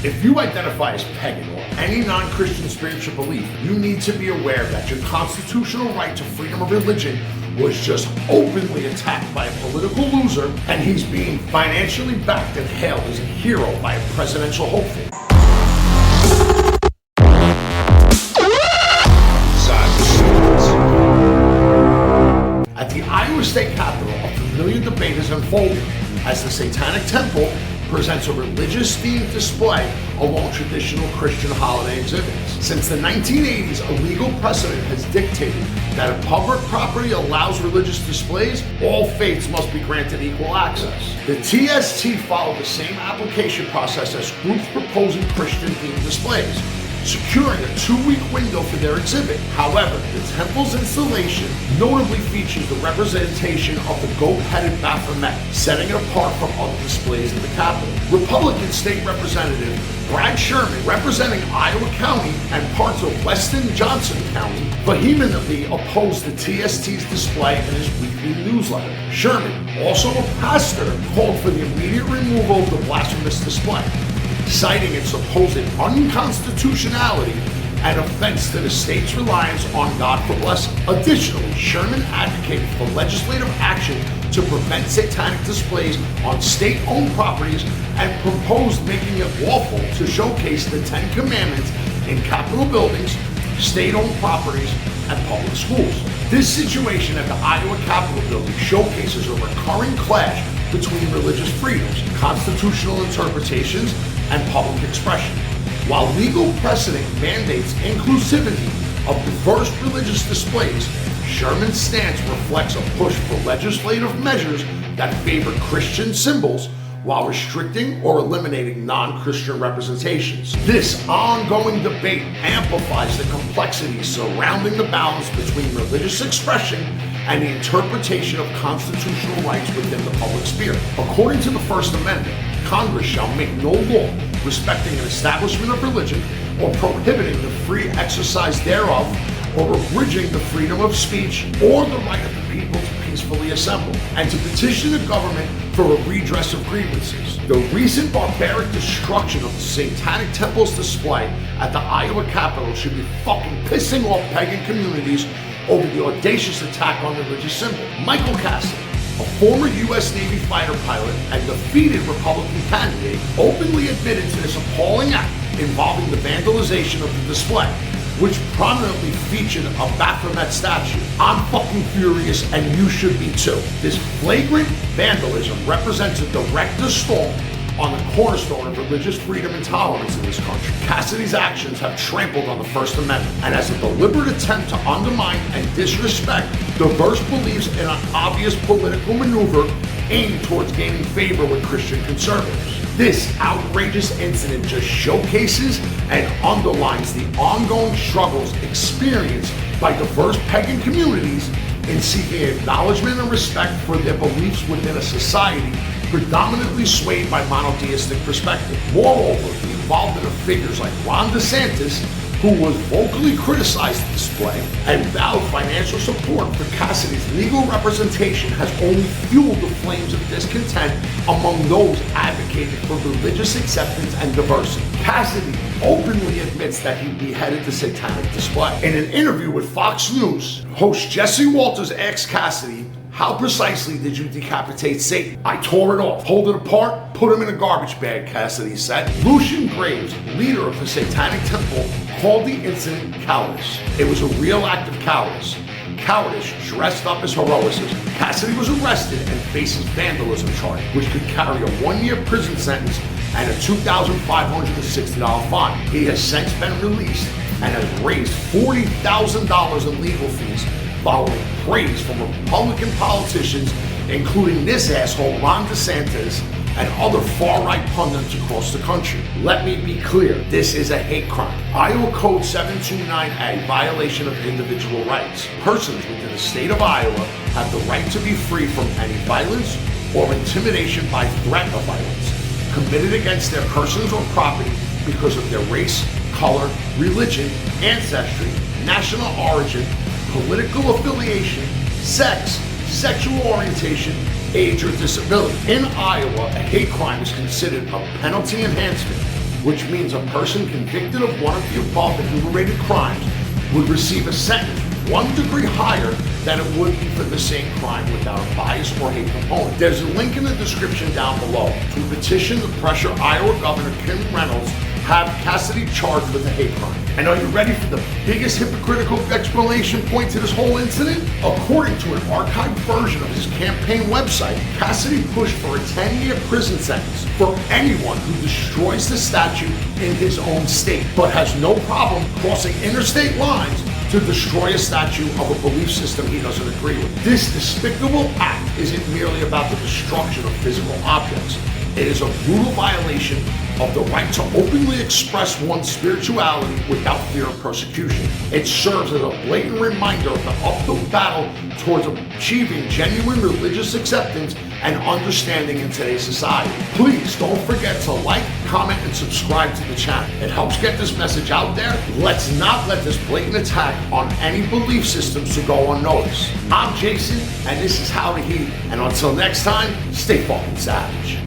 If you identify as pagan or any non-Christian spiritual belief, you need to be aware that your constitutional right to freedom of religion was just openly attacked by a political loser, and he's being financially backed and hailed as a hero by a presidential hopeful. At the Iowa State Capitol, a familiar debate is unfolding as the Satanic Temple presents a religious-themed display along traditional Christian holiday exhibits. Since the 1980s, a legal precedent has dictated that if public property allows religious displays, all faiths must be granted equal access. The TST followed the same application process as groups proposing Christian-themed displays, securing a 2-week window for their exhibit. However, the temple's installation notably features the representation of the goat-headed Baphomet, setting it apart from other displays in the Capitol. Republican State Representative Brad Sherman, representing Iowa County and parts of Weston Johnson County, vehemently opposed the TST's display in his weekly newsletter. Sherman, also a pastor, called for the immediate removal of the blasphemous display, citing its supposed unconstitutionality and offense to the state's reliance on God for blessing. Additionally, Sherman advocated for legislative action to prevent satanic displays on state-owned properties and proposed making it lawful to showcase the 10 Commandments in Capitol buildings, state-owned properties, and public schools. This situation at the Iowa Capitol building showcases a recurring clash between religious freedoms, constitutional interpretations, and public expression. While legal precedent mandates inclusivity of diverse religious displays, Sherman's stance reflects a push for legislative measures that favor Christian symbols while restricting or eliminating non-Christian representations. This ongoing debate amplifies the complexities surrounding the balance between religious expression and the interpretation of constitutional rights within the public sphere. According to the First Amendment, Congress shall make no law respecting an establishment of religion or prohibiting the free exercise thereof or abridging the freedom of speech or the right of the people to peacefully assemble, and to petition the government for a redress of grievances. The recent barbaric destruction of the Satanic Temple's display at the Iowa Capitol should be fucking pissing off pagan communities over the audacious attack on religious symbol. Michael Cassidy, a former U.S. Navy fighter pilot and defeated Republican candidate, openly admitted to this appalling act involving the vandalization of the display, which prominently featured a Baphomet statue. I'm fucking furious, and you should be too. This flagrant vandalism represents a direct assault on the cornerstone of religious freedom and tolerance in this country. Cassidy's actions have trampled on the First Amendment, and as a deliberate attempt to undermine and disrespect diverse beliefs in an obvious political maneuver aimed towards gaining favor with Christian conservatives. This outrageous incident just showcases and underlines the ongoing struggles experienced by diverse pagan communities in seeking acknowledgement and respect for their beliefs within a society predominantly swayed by monotheistic perspective. Moreover, the involvement of figures like Ron DeSantis, who was vocally criticized the display and vowed financial support for Cassidy's legal representation, has only fueled the flames of discontent among those advocating for religious acceptance and diversity. Cassidy openly admits that he beheaded the satanic display. In an interview with Fox News, host Jesse Walters asked Cassidy, "How precisely did you decapitate Satan?" "I tore it off, pulled it apart, put him in a garbage bag," Cassidy said. Lucian Graves, leader of the Satanic Temple, called the incident cowardice. It was a real act of cowardice. Cowardice dressed up as heroism. Cassidy was arrested and faces vandalism charge, which could carry a 1-year prison sentence and a $2,560 fine. He has since been released and has raised $40,000 in legal fees following praise from Republican politicians, including this asshole Ron DeSantis and other far-right pundits across the country. Let me be clear, this is a hate crime. Iowa Code 729A, violation of individual rights. Persons within the state of Iowa have the right to be free from any violence or intimidation by threat of violence committed against their persons or property because of their race, color, religion, ancestry, national origin, political affiliation, sex, sexual orientation, age, or disability. In Iowa, a hate crime is considered a penalty enhancement which means a person convicted of one of the above enumerated crimes would receive a sentence 1 degree higher than it would be for the same crime without a bias or hate component. There's a link in the description down below to petition to pressure Iowa Governor Kim Reynolds have Cassidy charged with a hate crime. And are you ready for the biggest hypocritical explanation point to this whole incident? According to an archived version of his campaign website, Cassidy pushed for a 10-year prison sentence for anyone who destroys the statue in his own state, but has no problem crossing interstate lines to destroy a statue of a belief system he doesn't agree with. This despicable act isn't merely about the destruction of physical objects. It is a brutal violation of the right to openly express one's spirituality without fear of persecution. It serves as a blatant reminder of the uphill battle towards achieving genuine religious acceptance and understanding in today's society. Please don't forget to like, comment, and subscribe to the channel. It helps get this message out there. Let's not let this blatant attack on any belief systems to go unnoticed. I'm Jason, and this is How to Heathen. And until next time, stay fucking savage.